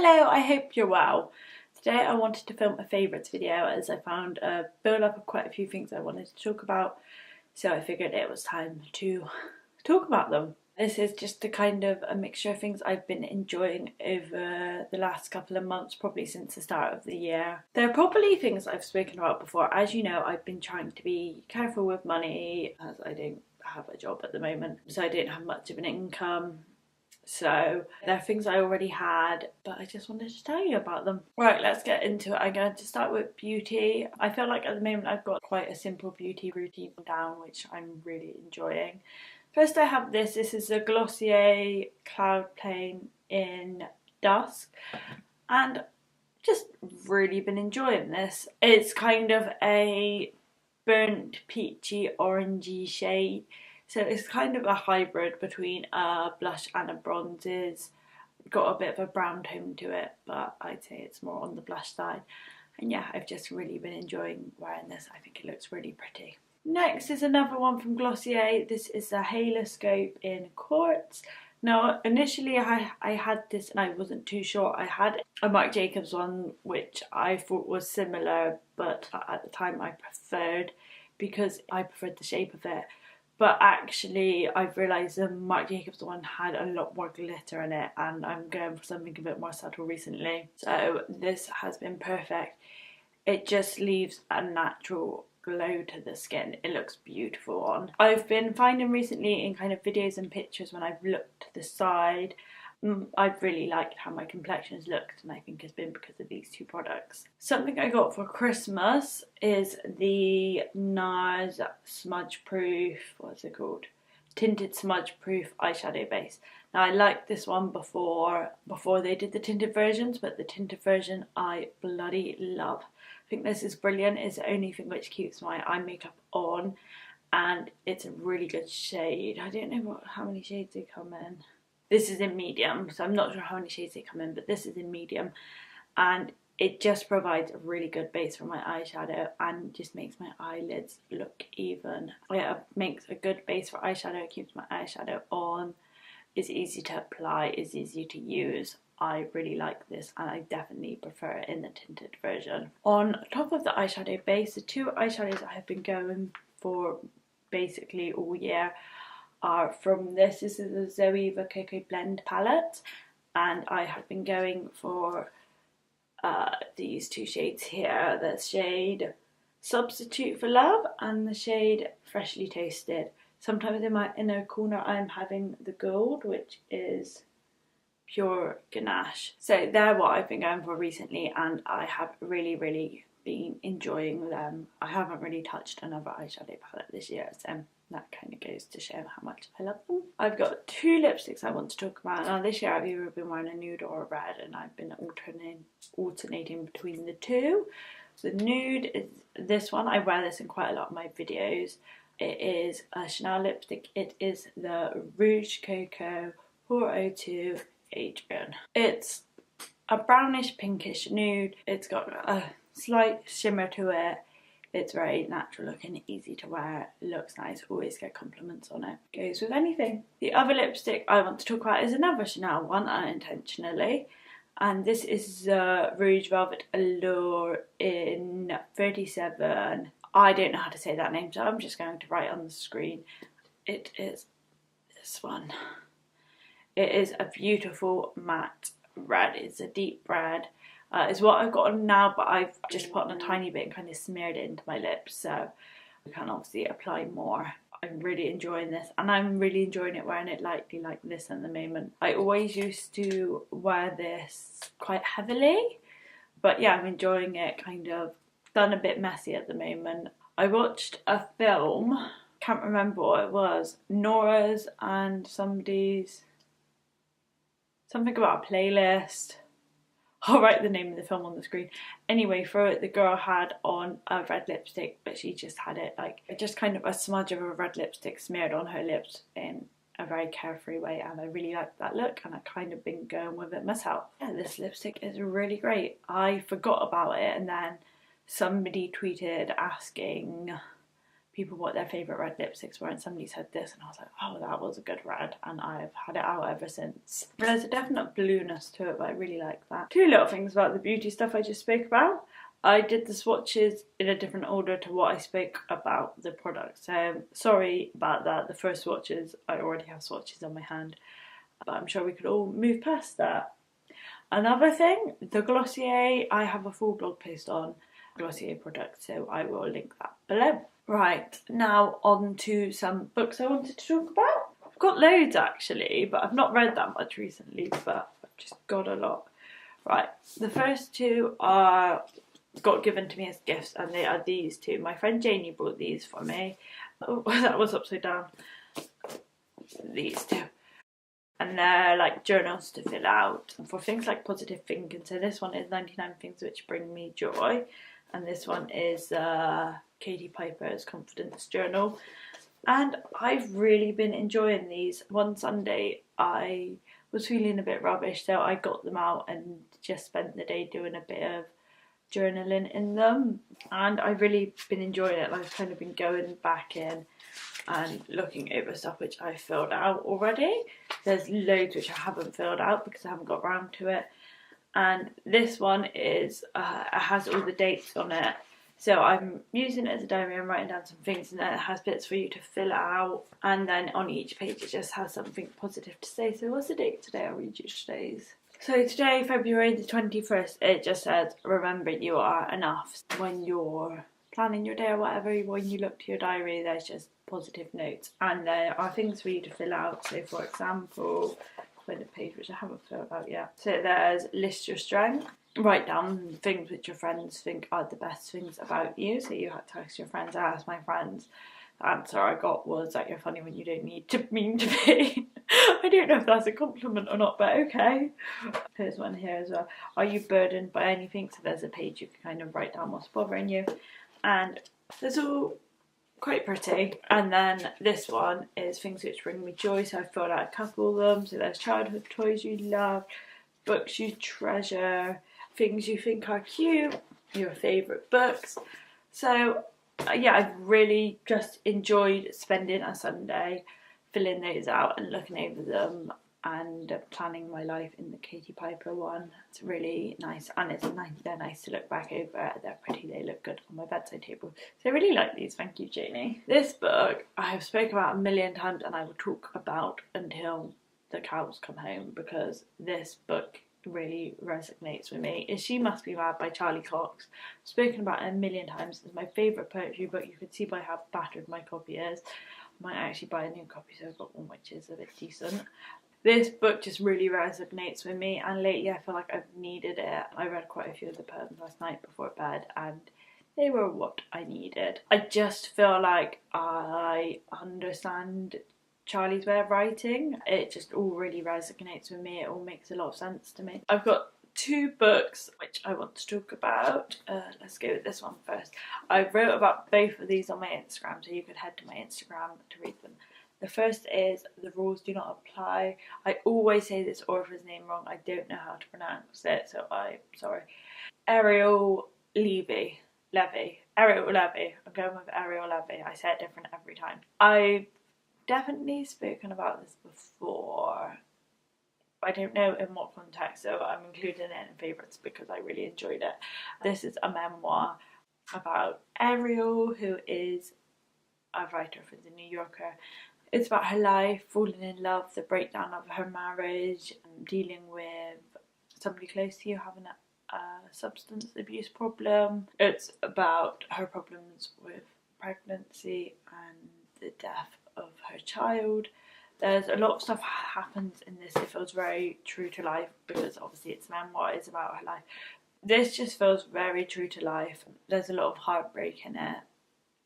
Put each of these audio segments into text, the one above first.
Hello, I hope you're well. Today I wanted to film a favourites video as I found a build up of quite a few things I wanted to talk about, so I figured it was time to talk about them. This is just a kind of a mixture of things I've been enjoying over the last couple of months, probably since the start of the year. They're probably things I've spoken about before. As you know, I've been trying to be careful with money as I don't have a job at the moment, so I don't have much of an income. So they're things I already had, but I just wanted to tell you about them. Right, let's get into it. I'm going to start with beauty. I feel like at the moment I've got quite a simple beauty routine down, which I'm really enjoying. First I have this. This is a Glossier Cloud Plane in Dusk, and just really been enjoying this. It's kind of a burnt peachy orangey shade. So it's kind of a hybrid between a blush and a bronze. Got a bit of a brown tone to it, but I'd say it's more on the blush side. And yeah, I've just really been enjoying wearing this. I think it looks really pretty. Next is another one from Glossier. This is a Halo Scope in Quartz. Now, initially I had this and I wasn't too sure. I had a Marc Jacobs one, which I thought was similar, but at the time I preferred, because I preferred the shape of it. But actually, I've realised the Marc Jacobs one had a lot more glitter in it, and I'm going for something a bit more subtle recently. So this has been perfect. It just leaves a natural glow to the skin. It looks beautiful on. I've been finding recently in kind of videos and pictures when I've looked to the side, I've really liked how my complexion has looked, and I think it's been because of these two products. Something I got for Christmas is the NARS Smudge Proof, what's it called? Tinted Smudge Proof eyeshadow base. Now, I liked this one before they did the tinted versions, but the tinted version I bloody love. I think this is brilliant. It's the only thing which keeps my eye makeup on, and it's a really good shade. I don't know how many shades they come in. This is in medium, so I'm not sure how many shades they come in, but this is in medium, and it just provides a really good base for my eyeshadow and just makes my eyelids look even. It makes a good base for eyeshadow, it keeps my eyeshadow on, it's easy to apply, it's easy to use. I really like this, and I definitely prefer it in the tinted version. On top of the eyeshadow base, the two eyeshadows I have been going for basically all year are from this. This is the Zoe the Cocoa Blend palette, and I have been going for these two shades here. The shade Substitute for Love and the shade Freshly Toasted. Sometimes in my inner corner I'm having the gold, which is Pure Ganache. So they're what I've been going for recently, and I have really been enjoying them. I haven't really touched another eyeshadow palette this year, so that kind of goes to show how much I love them. I've got two lipsticks I want to talk about. Now, this year I've either been wearing a nude or a red, and I've been alternating between the two. The nude is this one. I wear this in quite a lot of my videos. It is a Chanel lipstick. It is the Rouge Coco 402 Adrian. It's a brownish pinkish nude. It's got a slight shimmer to it. It's very natural looking, easy to wear, looks nice, always get compliments on it. Goes with anything. The other lipstick I want to talk about is another Chanel one, unintentionally. And this is Rouge Velvet Allure in 37. I don't know how to say that name, so I'm just going to write on the screen. It is this one. It is a beautiful matte red. It's a deep red. It's what I've got on now, but I've just put on a tiny bit and kind of smeared it into my lips, so I can obviously apply more. I'm really enjoying this, and I'm really enjoying it wearing it lightly like this at the moment. I always used to wear this quite heavily, but yeah, I'm enjoying it, kind of done a bit messy at the moment. I watched a film, can't remember what it was, Nora's and somebody's, something about a playlist. I'll write the name of the film on the screen. Anyway, for it, the girl had on a red lipstick, but she just had it like just kind of a smudge of a red lipstick smeared on her lips in a very carefree way, and I really liked that look, and I kind of been going with it myself. Yeah, this lipstick is really great. I forgot about it, and then somebody tweeted asking people what their favourite red lipsticks were, and somebody said this and I was like, oh, that was a good red, and I've had it out ever since. There's a definite blueness to it, but I really like that. Two little things about the beauty stuff I just spoke about. I did the swatches in a different order to what I spoke about the product, so sorry about that. The first swatches, I already have swatches on my hand, but I'm sure we could all move past that. Another thing, the Glossier, I have a full blog post on Glossier products, so I will link that below. Right, now on to some books I wanted to talk about. I've got loads actually, but I've not read that much recently, but I've just got a lot. Right, the first two got given to me as gifts, and they are these two. My friend Janie bought these for me. Oh, that was upside down. These two. And they're like journals to fill out for things like positive thinking. So this one is 99 Things Which Bring Me Joy, and this one is Katie Piper's Confidence Journal. And I've really been enjoying these. One Sunday I was feeling a bit rubbish, so I got them out and just spent the day doing a bit of journaling in them, and I've really been enjoying it. I've kind of been going back in and looking over stuff which I filled out already. There's loads which I haven't filled out because I haven't got around to it, and this one is it has all the dates on it, so I'm using it as a diary. I'm writing down some things, and then it has bits for you to fill out, and then on each page it just has something positive to say. So what's the date today? I'll read you today's. So today, February the 21st, it just says, remember you are enough. When you're planning your day or whatever, when you look to your diary, there's just positive notes, and there are things for you to fill out. So for example, find a page which I haven't filled out yet. So there's list your strength, write down things which your friends think are the best things about you. So you have to ask your friends. I asked my friends. The answer I got was that you're funny when you don't need to mean to be. I don't know if that's a compliment or not, but okay. Here's one here as well. Are you burdened by anything? So there's a page you can kind of write down what's bothering you, and it's all quite pretty. And then this one is things which bring me joy, so I've filled out a couple of them. So there's childhood toys you love, books you treasure, things you think are cute, your favourite books. So yeah, I've really just enjoyed spending a Sunday filling those out and looking over them and planning my life in the Katie Piper one. It's really nice, and it's nice. They're nice to look back over. They're pretty. They look good on my bedside table. So I really like these. Thank you, Janie. This book I have spoken about a million times, and I will talk about until the cows come home, because this book really resonates with me. Is She Must Be Mad by Charlie Cox. I've spoken about it a million times. It's my favourite poetry book. You can see by how battered my copy is. I might actually buy a new copy, so I've got one which is a bit decent. This book just really resonates with me, and lately I feel like I've needed it. I read quite a few of the poems last night before bed, and they were what I needed. I just feel like I understand Charlie's way of writing. It just all really resonates with me. It all makes a lot of sense to me. I've got two books which I want to talk about. Let's go with this one first. I wrote about both of these on my Instagram, so you could head to my Instagram to read them. The first is The Rules Do Not Apply. I always say this author's name wrong. I don't know how to pronounce it, so I'm sorry. Ariel Levy. Ariel Levy. I'm going with Ariel Levy. I say it different every time. I've definitely spoken about this before. I don't know in what context, so I'm including it in favourites because I really enjoyed it. This is a memoir about Ariel, who is a writer for The New Yorker. It's about her life, falling in love, the breakdown of her marriage, and dealing with somebody close to you having a substance abuse problem. It's about her problems with pregnancy and the death of her child. There's a lot of stuff happens in this. It feels very true to life because obviously it's a memoir, it's about her life. This just feels very true to life. There's a lot of heartbreak in it.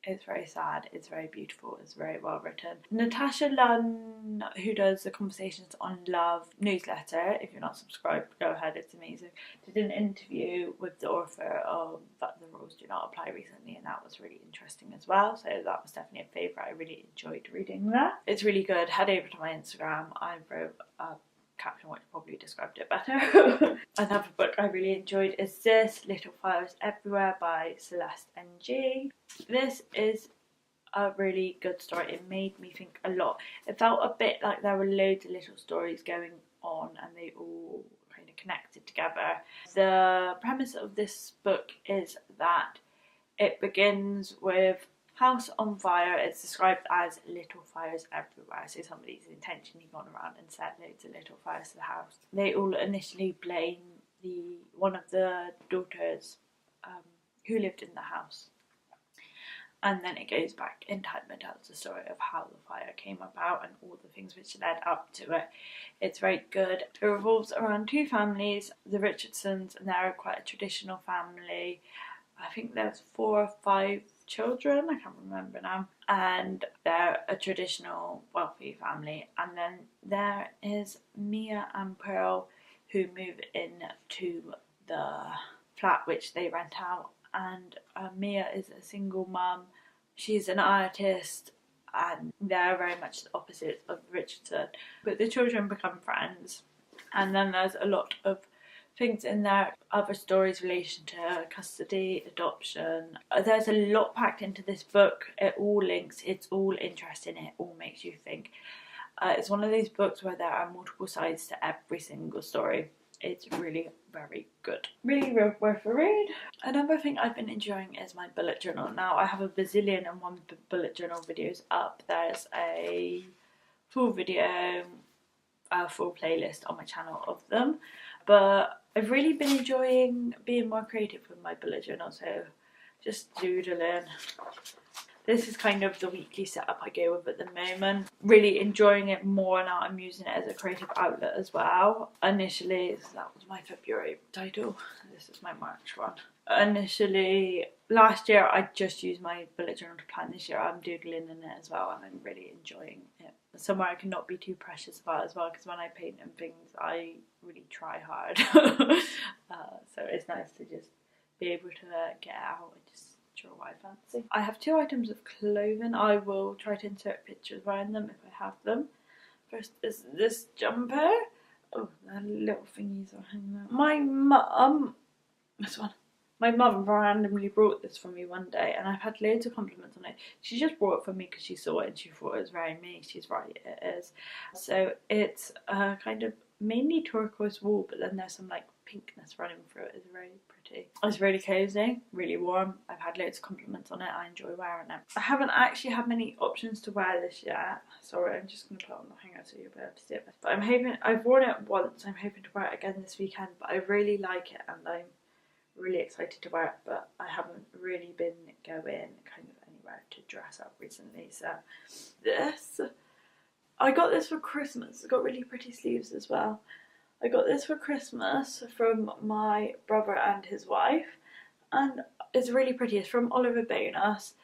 It's very sad, it's very beautiful, it's very well written. Natasha Lunn, who does the Conversations on Love newsletter, if you're not subscribed, go ahead, it's amazing, did an interview with the author of But the Rules Do Not Apply recently, and that was really interesting as well, so that was definitely a favourite. I really enjoyed reading that. It's really good. Head over to my Instagram. I wrote a caption which probably described it better. Another book I really enjoyed is this, Little Fires Everywhere by Celeste NG. This is a really good story. It made me think a lot. It felt a bit like there were loads of little stories going on and they all kind of connected together. The premise of this book is that it begins with house on fire. It's described as little fires everywhere, so somebody's intentionally gone around and set loads of little fires to the house. They all initially blame one of the daughters who lived in the house, and then it goes back in time and tells the story of how the fire came about and all the things which led up to it. It's very good. It revolves around two families, the Richardsons, and they're quite a traditional family. I think there's 4 or 5 children, I can't remember now, and they're a traditional wealthy family. And then there is Mia and Pearl, who move in to the flat which they rent out, and Mia is a single mum. She's an artist, and they're very much the opposite of Richardson, but the children become friends. And then there's a lot of things in there, other stories in relation to custody, adoption. There's a lot packed into this book. It all links, it's all interesting, it all makes you think. It's one of those books where there are multiple sides to every single story. It's really very good. Really worth a read. Another thing I've been enjoying is my bullet journal. Now I have a bazillion and one bullet journal videos up. There's a full video, a full playlist on my channel of them. But I've really been enjoying being more creative with my bullet journal, so just doodling. This is kind of the weekly setup I go with at the moment. Really enjoying it more now. I'm using it as a creative outlet as well. Initially, so that was my February title. This is my March one. Initially, last year I just used my bullet journal to plan. This year I'm doodling in it as well, and I'm really enjoying it. Somewhere I cannot be too precious about as well, because when I paint and things I really try hard. So it's nice to just be able to get out and just draw what I fancy. I have 2 items of clothing. I will try to insert pictures wearing them if I have them. First is this jumper. Oh, the little thingies are hanging out. My mum, this one. My mum randomly brought this for me one day, and I've had loads of compliments on it. She just brought it for me because she saw it and she thought it was very me. She's right, it is. So it's kind of mainly turquoise wool, but then there's some like pinkness running through it. It's very pretty. It's really cozy, really warm. I've had loads of compliments on it. I enjoy wearing it. I haven't actually had many options to wear this yet. Sorry, I'm just going to put it on the hanger so you'll be able to see it. But I'm hoping, I've worn it once. I'm hoping to wear it again this weekend, but I really like it and I'm really excited to wear it, but I haven't really been going kind of anywhere to dress up recently. So this, I got this for Christmas. It's got really pretty sleeves as well. I got this for Christmas from my brother and his wife, and it's really pretty. It's from Oliver Bonas.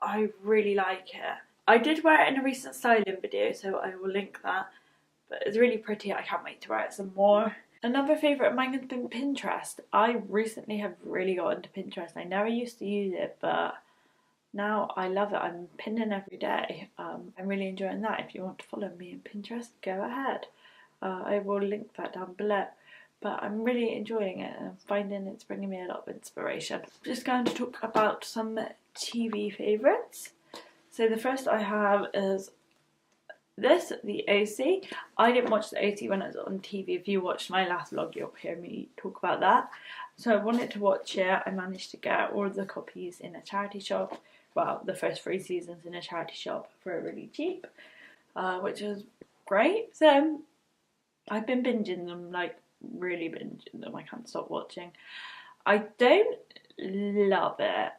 I really like it. I did wear it in a recent styling video, so I will link that, but it's really pretty. I can't wait to wear it some more. Another favourite of mine has been Pinterest. I recently have really got into Pinterest. I never used to use it, but now I love it. I'm pinning every day. I'm really enjoying that. If you want to follow me on Pinterest, go ahead. I will link that down below. But I'm really enjoying it and finding it's bringing me a lot of inspiration. I'm just going to talk about some TV favourites. So the first I have is this, the OC. I didn't watch the OC when it was on TV. If you watched my last vlog, you'll hear me talk about that. So I wanted to watch it. I managed to get all of the copies in a charity shop. Well, the first 3 seasons in a charity shop for really cheap, which was great. So I've been binging them, like really binging them. I can't stop watching. I don't love it,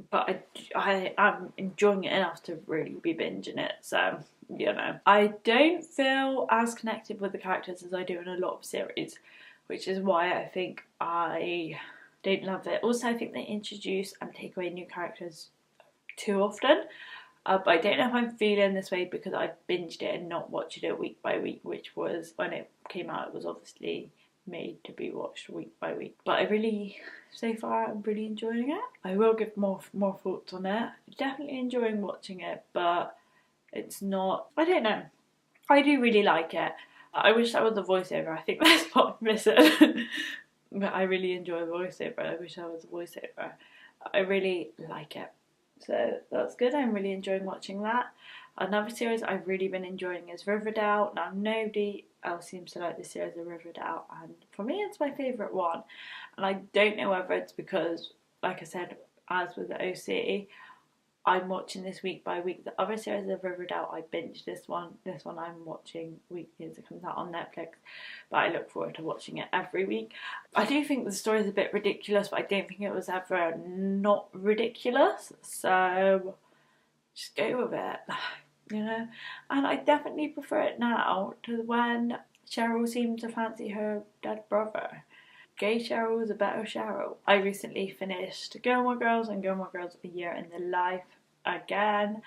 but I am enjoying it enough to really be binging it. So, you know, I don't feel as connected with the characters as I do in a lot of series, which is why I think I don't love it. Also, I think they introduce and take away new characters too often. But I don't know if I'm feeling this way because I binged it and not watched it week by week, which was when it came out. It was obviously made to be watched week by week. But I really, so far, I'm really enjoying it. I will give more thoughts on it. Definitely enjoying watching it, but it's not, I don't know. I do really like it. I wish that was a voiceover. I think that's what I'm missing. But I really enjoy voiceover. I wish I was a voiceover. I really like it. So that's good. I'm really enjoying watching that. Another series I've really been enjoying is Riverdale. Now, nobody else seems to like the series of Riverdale, and for me, it's my favourite one. And I don't know whether it's because, like I said, as with the OC, I'm watching this week by week. The other series of Riverdale, I binged this one. This one I'm watching weekly as it comes out on Netflix, but I look forward to watching it every week. I do think the story is a bit ridiculous, but I don't think it was ever not ridiculous. So just go with it, you know. And I definitely prefer it now to when Cheryl seemed to fancy her dead brother. Gay Cheryl was a better Cheryl. I recently finished Gilmore Girls and Gilmore Girls A Year in the Life again.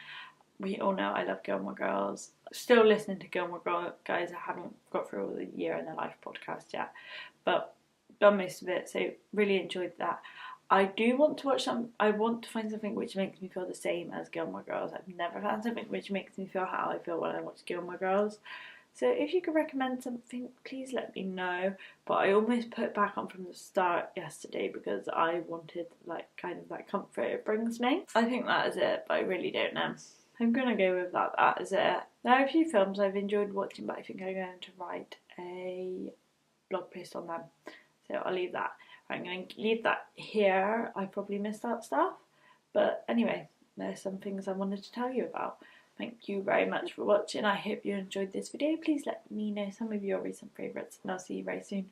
We all know I love Gilmore Girls. Still listening to Gilmore Girls, guys. I haven't got through all the Year in the Life podcast yet, but done most of it, so really enjoyed that. I do want to watch some. I want to find something which makes me feel the same as Gilmore Girls. I've never found something which makes me feel how I feel when I watch Gilmore Girls. So if you could recommend something, please let me know. But I almost put it back on from the start yesterday because I wanted like kind of that comfort it brings me. I think that is it, but I really don't know. I'm gonna go with that. That is it. There are a few films I've enjoyed watching, but I think I'm going to write a blog post on them. So I'll leave that. I'm going to leave that here. I probably missed out stuff. But anyway, there's some things I wanted to tell you about. Thank you very much for watching. I hope you enjoyed this video. Please let me know some of your recent favourites and I'll see you very soon.